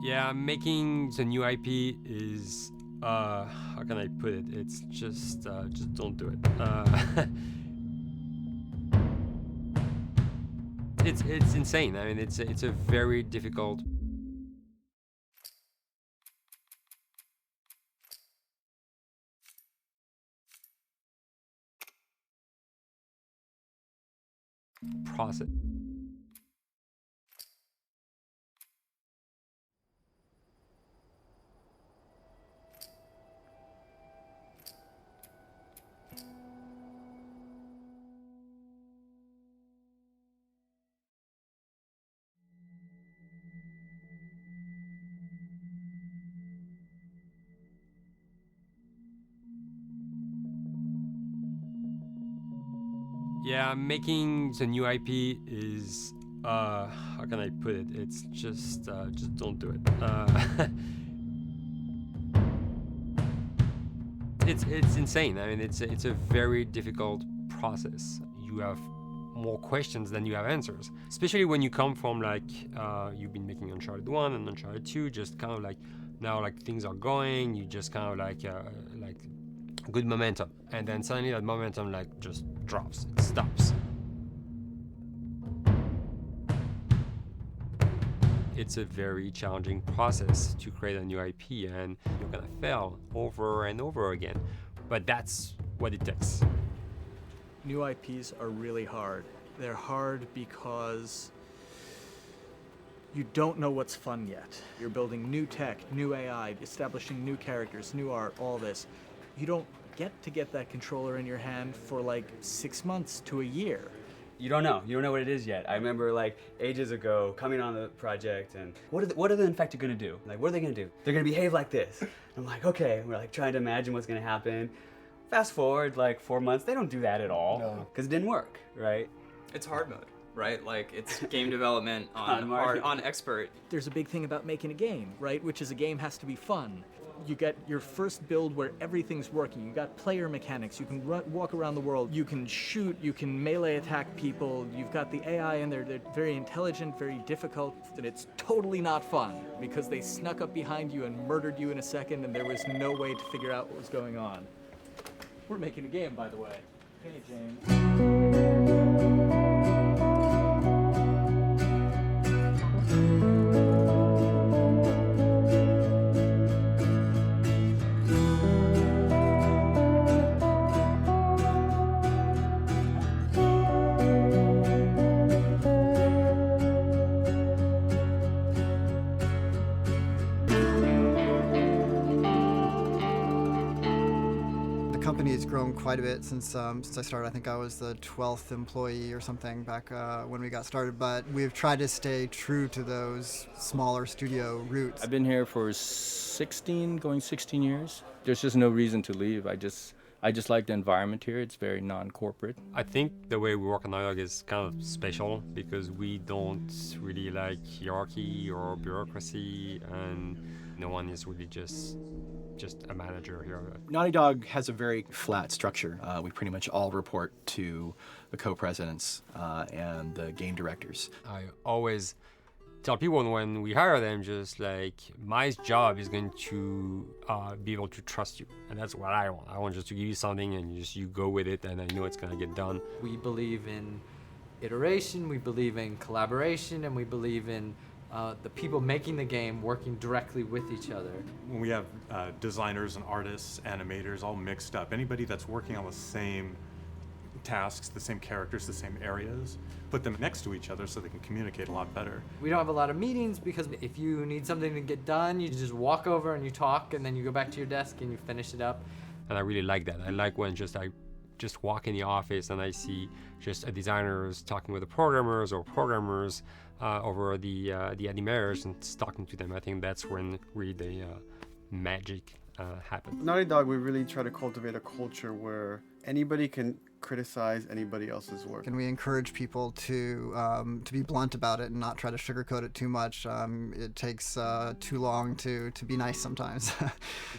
Yeah, making the new IP is, how can I put it? It's just don't do it. It's insane. I mean, it's a very difficult process. Yeah, making the new IP is, how can I put it? It's just don't do it. It's insane. I mean, it's a very difficult process. You have more questions than you have answers, especially when you come from like you've been making Uncharted 1 and Uncharted 2, just kind of like now like things are going, you just kind of like good momentum, and then suddenly that momentum like just drops, it stops. It's a very challenging process to create a new IP, and you're gonna fail over and over again, but that's what it takes. New IPs are really hard. They're hard because you don't know what's fun yet. You're building new tech, new AI, establishing new characters, new art, all this. You don't get that controller in your hand for like 6 months to a year. You don't know what it is yet. I remember like ages ago coming on the project and what are the infected gonna do? Like, what are they gonna do? They're gonna behave like this. I'm like, okay, we're like trying to imagine what's gonna happen. Fast forward like 4 months, they don't do that at all because it didn't work, right? It's hard mode. right? Like it's game development On on market. on expert. There's a big thing about making a game, right? Which is a game has to be fun. You get your first build where everything's working. You got player mechanics. You can walk around the world. You can shoot. You can melee attack people. You've got the AI in there. They're very intelligent, very difficult, and it's totally not fun because they snuck up behind you and murdered you in a second, and there was no way to figure out what was going on. We're making a game, by the way. Hey, James. The company has grown quite a bit since I started. I think I was the 12th employee or something back when we got started, but we've tried to stay true to those smaller studio roots. I've been here for 16 years. There's just no reason to leave. I just like the environment here. It's very non-corporate. I think the way we work on Dialogue is kind of special because we don't really like hierarchy or bureaucracy, and no one is really just a manager here. Naughty Dog has a very flat structure. We pretty much all report to the co-presidents and the game directors. I always tell people when we hire them, just like, my job is going to be able to trust you, and that's what I want. I want just to give you something and you go with it, and I know it's going to get done. We believe in iteration, we believe in collaboration, and we believe in the people making the game working directly with each other. When we have designers and artists, animators all mixed up, anybody that's working on the same tasks, the same characters, the same areas, put them next to each other so they can communicate a lot better. We don't have a lot of meetings because if you need something to get done, you just walk over and you talk, and then you go back to your desk and you finish it up. And I really like that. I like when I just walk in the office and I see just designers talking with the programmers or programmers over the animators and talking to them. I think that's when really the magic happens. Naughty Dog, we really try to cultivate a culture where anybody can criticize anybody else's work. And we encourage people to be blunt about it and not try to sugarcoat it too much. It takes too long to be nice sometimes.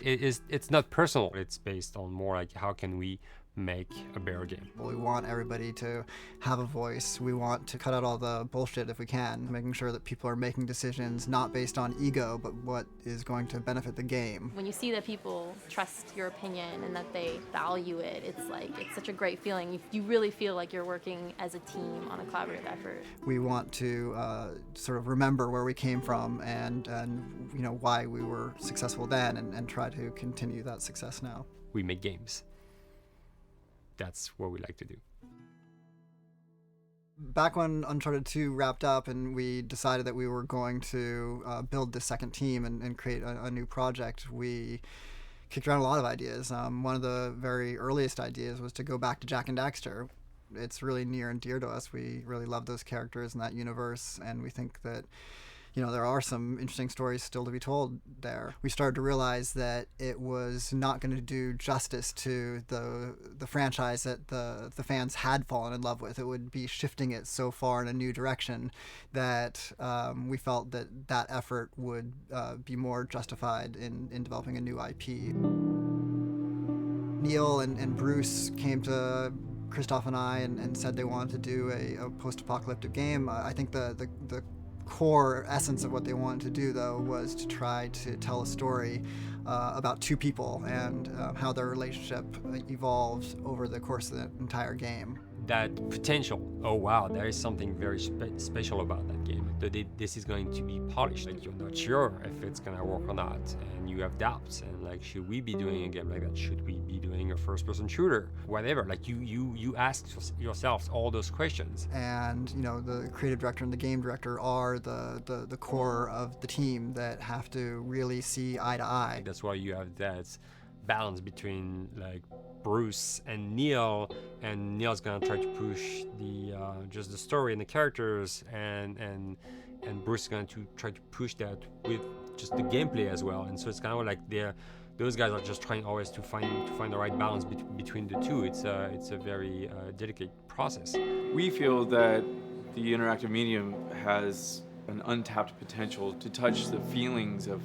It's not personal. It's based on more like how can we make a better game. We want everybody to have a voice. We want to cut out all the bullshit if we can, making sure that people are making decisions not based on ego, but what is going to benefit the game. When you see that people trust your opinion and that they value it, it's such a great feeling. You really feel like you're working as a team on a collaborative effort. We want to sort of remember where we came from and you know why we were successful then, and try to continue that success now. We make games. That's what we like to do. Back when Uncharted 2 wrapped up and we decided that we were going to build the second team and create a new project, we kicked around a lot of ideas. One of the very earliest ideas was to go back to Jak and Daxter. It's really near and dear to us. We really love those characters in that universe, and we think that there are some interesting stories still to be told there. We started to realize that it was not going to do justice to the franchise that the fans had fallen in love with. It would be shifting it so far in a new direction that we felt that effort would be more justified in developing a new IP. Neil and Bruce came to Christoph and I and said they wanted to do a post-apocalyptic game. I think the core essence of what they wanted to do, though, was to try to tell a story about two people and how their relationship evolved over the course of the entire game. That potential, oh wow, there is something very special about that game. This is going to be polished. Like, you're not sure if it's gonna work or not, and you have doubts. And like, should we be doing a game like that? Should we be doing a first-person shooter? Whatever. Like, you ask yourselves all those questions. And the creative director and the game director are the core of the team that have to really see eye to eye. That's why you have that balance between like Bruce and Neil, and Neil's gonna try to push the just the story and the characters, and Bruce is going to try to push that with just the gameplay as well. And so it's kind of like those guys are just trying always to find the right balance between the two. It's a very delicate process. We feel that the interactive medium has an untapped potential to touch the feelings of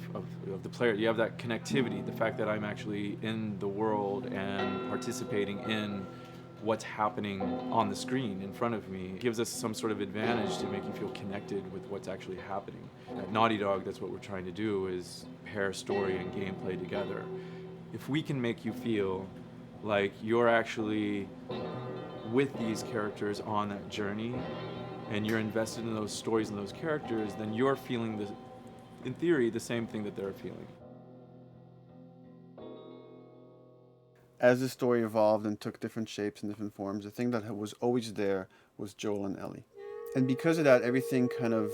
the player. You have that connectivity, the fact that I'm actually in the world and participating in what's happening on the screen in front of me. It gives us some sort of advantage to make you feel connected with what's actually happening. At Naughty Dog, that's what we're trying to do, is pair story and gameplay together. If we can make you feel like you're actually with these characters on that journey, and you're invested in those stories and those characters, then you're feeling, in theory, the same thing that they're feeling. As the story evolved and took different shapes and different forms, the thing that was always there was Joel and Ellie. And because of that, everything kind of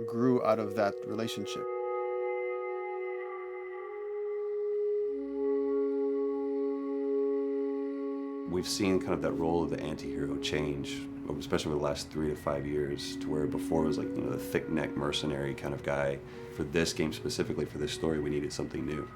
grew out of that relationship. We've seen kind of that role of the anti-hero change, especially over the last 3 to 5 years, to where before it was like, you know, the thick-neck mercenary kind of guy. For this game specifically, for this story, we needed something new.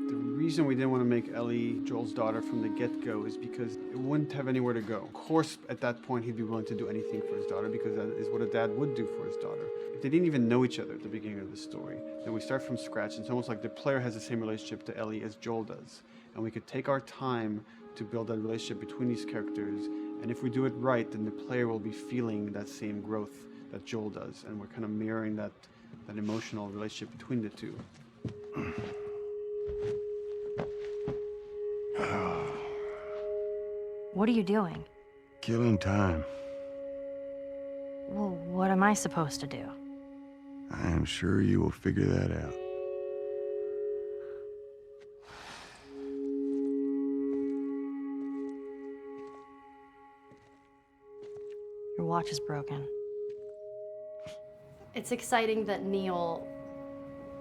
The reason we didn't want to make Ellie Joel's daughter from the get-go is because it wouldn't have anywhere to go. Of course, at that point, he'd be willing to do anything for his daughter because that is what a dad would do for his daughter. If they didn't even know each other at the beginning of the story, then we start from scratch. It's almost like the player has the same relationship to Ellie as Joel does. And we could take our time to build that relationship between these characters. And if we do it right, then the player will be feeling that same growth that Joel does. And we're kind of mirroring that emotional relationship between the two. What are you doing? Killing time. Well, what am I supposed to do? I am sure you will figure that out. Your watch is broken. It's exciting that Neil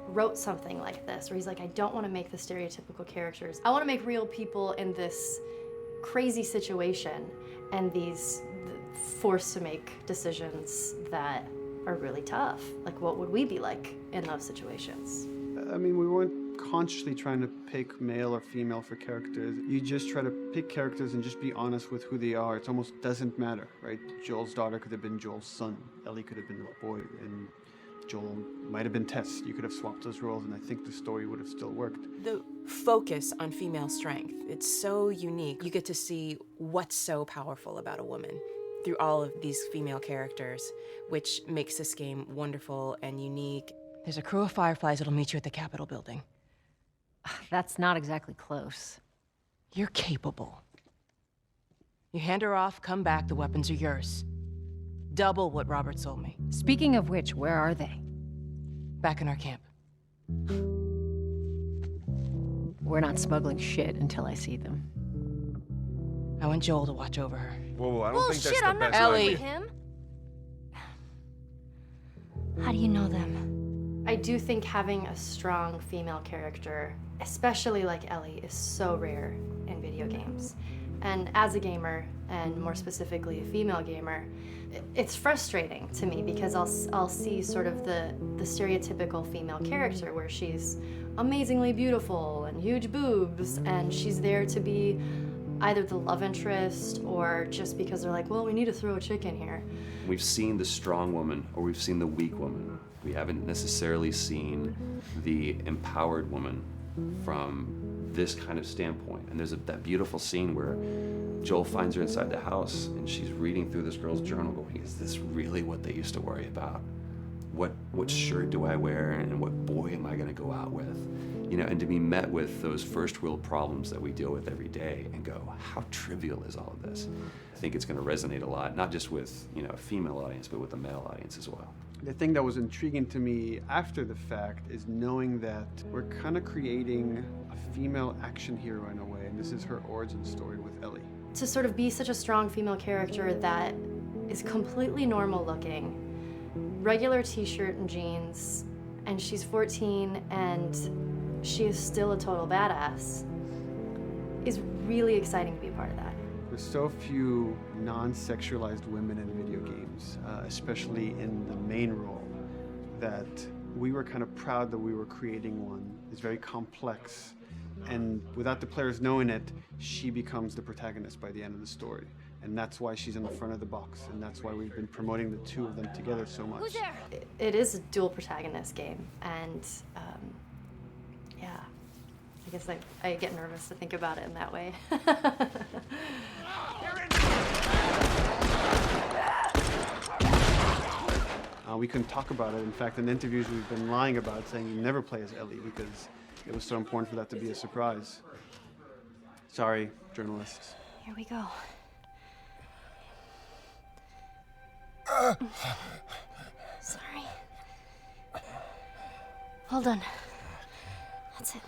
wrote something like this, where he's like, I don't want to make the stereotypical characters. I want to make real people in this crazy situation and these forced to make decisions that are really tough. Like, what would we be like in those situations? I mean, we weren't consciously trying to pick male or female for characters. You just try to pick characters and just be honest with who they are. It almost doesn't matter, right? Joel's daughter could have been Joel's son. Ellie could have been a boy, and Joel might have been Tess. You could have swapped those roles, and I think the story would have still worked. The focus on female strength, it's so unique. You get to see what's so powerful about a woman through all of these female characters, which makes this game wonderful and unique. There's a crew of Fireflies that'll meet you at the Capitol building. That's not exactly close. You're capable. You hand her off, come back, the weapons are yours. Double what Robert sold me. Speaking of which, where are they? Back in our camp. We're not smuggling shit until I see them. I want Joel to watch over her. Whoa, I don't Well, think that's shit, the I'm not best Ellie. idea. with him. How do you know them? I do think having a strong female character, especially like Ellie, is so rare in video games. And as a gamer, and more specifically a female gamer, it's frustrating to me because I'll see sort of the stereotypical female character where she's amazingly beautiful and huge boobs, and she's there to be either the love interest or just because they're like, well, we need to throw a chick in here. We've seen the strong woman or we've seen the weak woman. We haven't necessarily seen the empowered woman from this kind of standpoint. And there's that beautiful scene where Joel finds her inside the house and she's reading through this girl's journal going, is this really what they used to worry about? What shirt do I wear and what boy am I gonna go out with? You know, and to be met with those first world problems that we deal with every day and go, how trivial is all of this? I think it's gonna resonate a lot, not just with, you know, a female audience, but with a male audience as well. The thing that was intriguing to me after the fact is knowing that we're kind of creating a female action hero in a way, and this is her origin story with Ellie. To sort of be such a strong female character that is completely normal looking, regular t-shirt and jeans, and she's 14 and she is still a total badass, is really exciting to be a part of that. There's so few non-sexualized women in video games, especially in the main role, that we were kind of proud that we were creating one. It's very complex, And without the players knowing it, she becomes the protagonist by the end of the story. And that's why she's in the front of the box, and that's why we've been promoting the two of them together so much. It is a dual protagonist game, and yeah, I guess I get nervous to think about it in that way. We couldn't talk about it. In fact, in interviews we've been lying about it, saying you never play as Ellie because it was so important for that to be a surprise. Sorry, journalists. Here we go. Sorry. Hold on. That's it.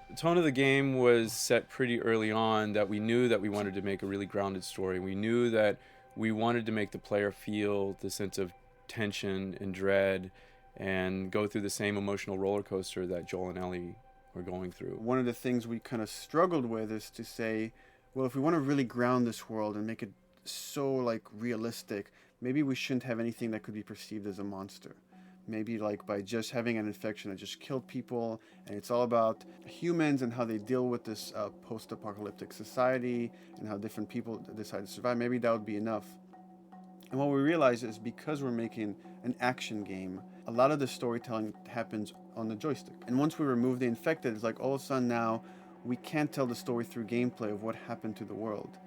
The tone of the game was set pretty early on that we knew that we wanted to make a really grounded story. We knew that we wanted to make the player feel the sense of tension and dread and go through the same emotional roller coaster that Joel and Ellie were going through. One of the things we kind of struggled with is to say, well, if we want to really ground this world and make it so like realistic, maybe we shouldn't have anything that could be perceived as a monster. Maybe like by just having an infection that just killed people, and it's all about humans and how they deal with this post-apocalyptic society and how different people decide to survive. Maybe that would be enough. And what we realized is because we're making an action game, a lot of the storytelling happens on the joystick. And once we remove the infected, it's like all of a sudden now we can't tell the story through gameplay of what happened to the world.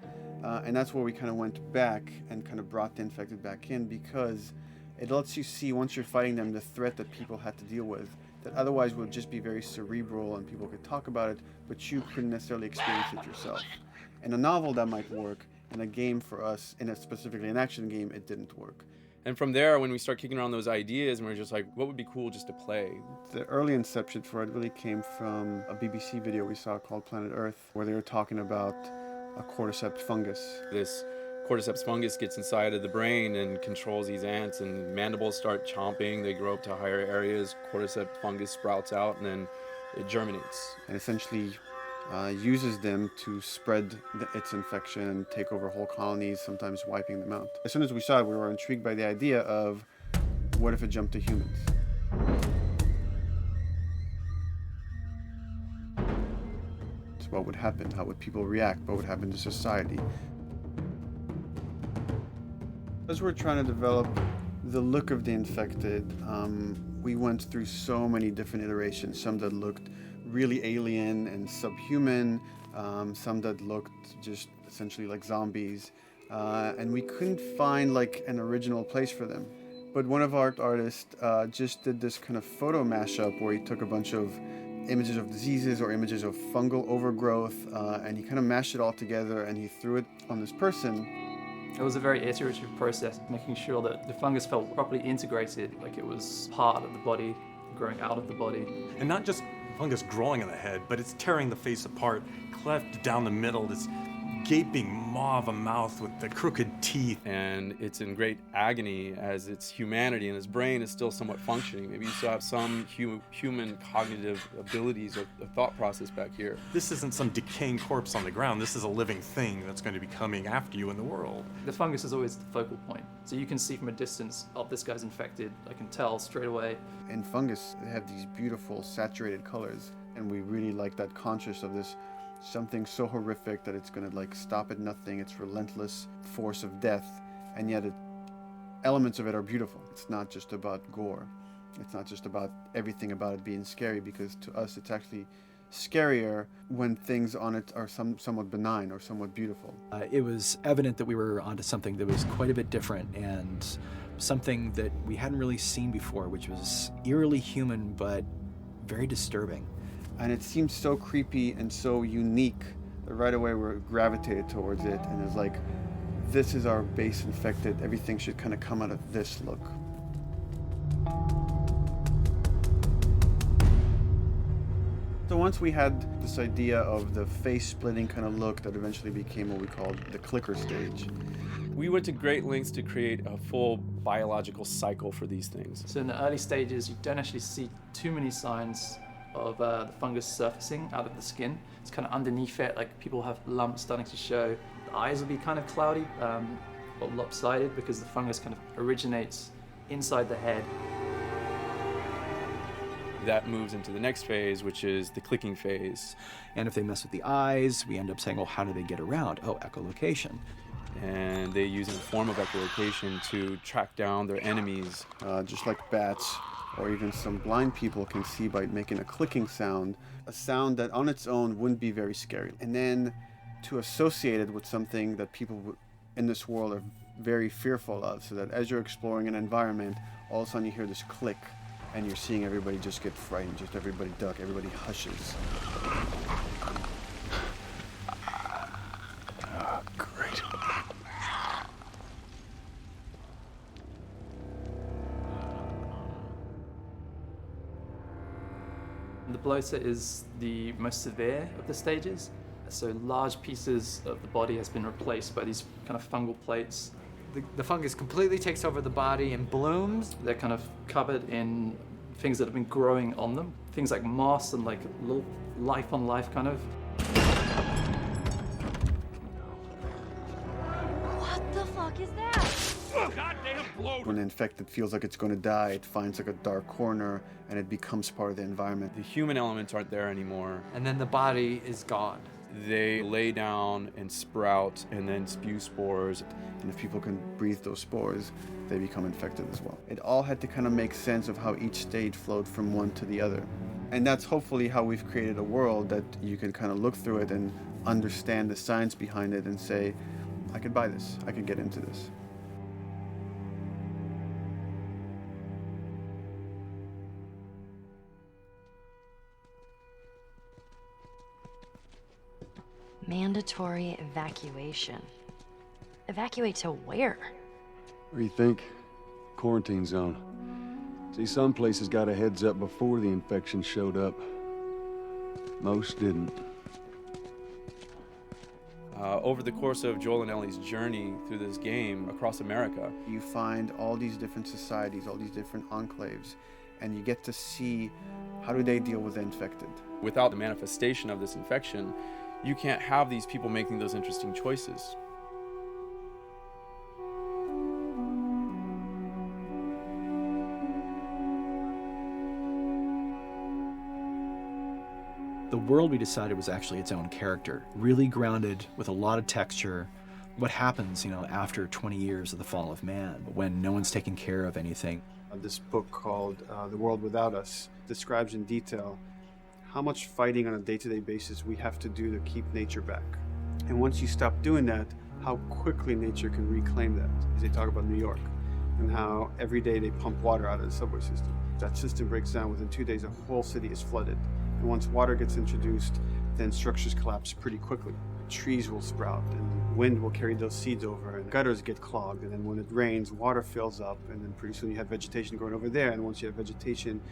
And that's where we kind of went back and kind of brought the infected back in, because it lets you see, once you're fighting them, the threat that people had to deal with, that otherwise would just be very cerebral and people could talk about it, but you couldn't necessarily experience it yourself. In a novel, that might work. In a game for us, specifically an action game, it didn't work. And from there, when we start kicking around those ideas, and we're just like, what would be cool just to play? The early inception for it really came from a BBC video we saw called Planet Earth, where they were talking about a cordyceps fungus. This cordyceps fungus gets inside of the brain and controls these ants, and mandibles start chomping, they grow up to higher areas, cordyceps fungus sprouts out, and then it germinates. And essentially uses them to spread its infection and take over whole colonies, sometimes wiping them out. As soon as we saw it, we were intrigued by the idea of, what if it jumped to humans? So what would happen? How would people react? What would happen to society? As we're trying to develop the look of the infected, we went through so many different iterations, some that looked really alien and subhuman, some that looked just essentially like zombies, and we couldn't find like an original place for them. But one of our artists just did this kind of photo mashup where he took a bunch of images of diseases or images of fungal overgrowth, and he kind of mashed it all together and he threw it on this person. It was a very iterative process, making sure that the fungus felt properly integrated, like it was part of the body, growing out of the body. And not just fungus growing on the head, but it's tearing the face apart, cleft down the middle, this gaping maw of a mouth with the crooked teeth. And it's in great agony as its humanity and its brain is still somewhat functioning. Maybe you still have some human cognitive abilities or thought process back here. This isn't some decaying corpse on the ground. This is a living thing that's going to be coming after you in the world. The fungus is always the focal point. So you can see from a distance, oh, this guy's infected. I can tell straight away. In fungus, they have these beautiful saturated colors, and we really like that conscious of this something so horrific that it's going to like stop at nothing. It's relentless force of death, and yet elements of it are beautiful. It's not just about gore. It's not just about everything about it being scary, because to us it's actually scarier when things on it are somewhat benign or somewhat beautiful. It was evident that we were onto something that was quite a bit different and something that we hadn't really seen before, which was eerily human but very disturbing. And it seemed so creepy and so unique that right away we gravitated towards it, and it's like, this is our base infected. Everything should kind of come out of this look. So once we had this idea of the face-splitting kind of look that eventually became what we called the clicker stage. We went to great lengths to create a full biological cycle for these things. So in the early stages, you don't actually see too many signs of the fungus surfacing out of the skin. It's kind of underneath it, like people have lumps starting to show. The eyes will be kind of cloudy or lopsided because the fungus kind of originates inside the head. That moves into the next phase, which is the clicking phase. And if they mess with the eyes, we end up saying, well, how do they get around? Oh, echolocation. And they use a form of echolocation to track down their enemies. Just like bats or even some blind people can see by making a clicking sound, a sound that on its own wouldn't be very scary. And then to associate it with something that people in this world are very fearful of, so that as you're exploring an environment, all of a sudden you hear this click and you're seeing everybody just get frightened, just everybody duck, everybody hushes. Great. The bloater is the most severe of the stages. So large pieces of the body has been replaced by these kind of fungal plates. The fungus completely takes over the body and blooms. They're kind of covered in things that have been growing on them. Things like moss and like little life on life kind of. What the fuck is that? When an infected feels like it's going to die, it finds like a dark corner and it becomes part of the environment. The human elements aren't there anymore. And then the body is gone. They lay down and sprout and then spew spores. And if people can breathe those spores, they become infected as well. It all had to kind of make sense of how each stage flowed from one to the other. And that's hopefully how we've created a world that you can kind of look through it and understand the science behind it and say, I could buy this, I could get into this. Mandatory evacuation. Evacuate to where? What do you think? Quarantine zone. See, some places got a heads up before the infection showed up. Most didn't. Over the course of Joel and Ellie's journey through this game across America, you find all these different societies, all these different enclaves, and you get to see how do they deal with the infected. Without the manifestation of this infection, you can't have these people making those interesting choices. The world we decided was actually its own character, really grounded with a lot of texture. What happens, after 20 years of the fall of man, when no one's taking care of anything? This book called The World Without Us describes in detail how much fighting on a day-to-day basis we have to do to keep nature back. And once you stop doing that, how quickly nature can reclaim that. As they talk about New York and how every day they pump water out of the subway system. That system breaks down within 2 days, a whole city is flooded. And once water gets introduced, then structures collapse pretty quickly. Trees will sprout and wind will carry those seeds over and gutters get clogged. And then when it rains, water fills up and then pretty soon you have vegetation growing over there. And once you have vegetation,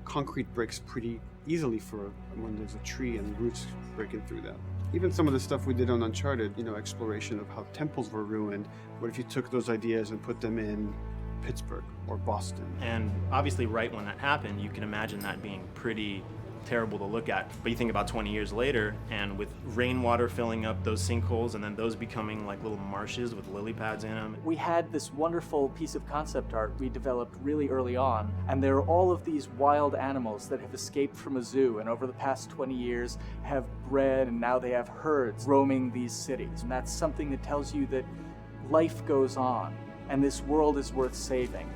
concrete breaks pretty easily for when there's a tree and roots breaking through that. Even some of the stuff we did on Uncharted, exploration of how temples were ruined. What if you took those ideas and put them in Pittsburgh or Boston? And obviously right when that happened, you can imagine that being pretty terrible to look at. But you think about 20 years later, and with rainwater filling up those sinkholes and then those becoming like little marshes with lily pads in them. We had this wonderful piece of concept art we developed really early on, and there are all of these wild animals that have escaped from a zoo and over the past 20 years have bred, and now they have herds roaming these cities. And that's something that tells you that life goes on and this world is worth saving.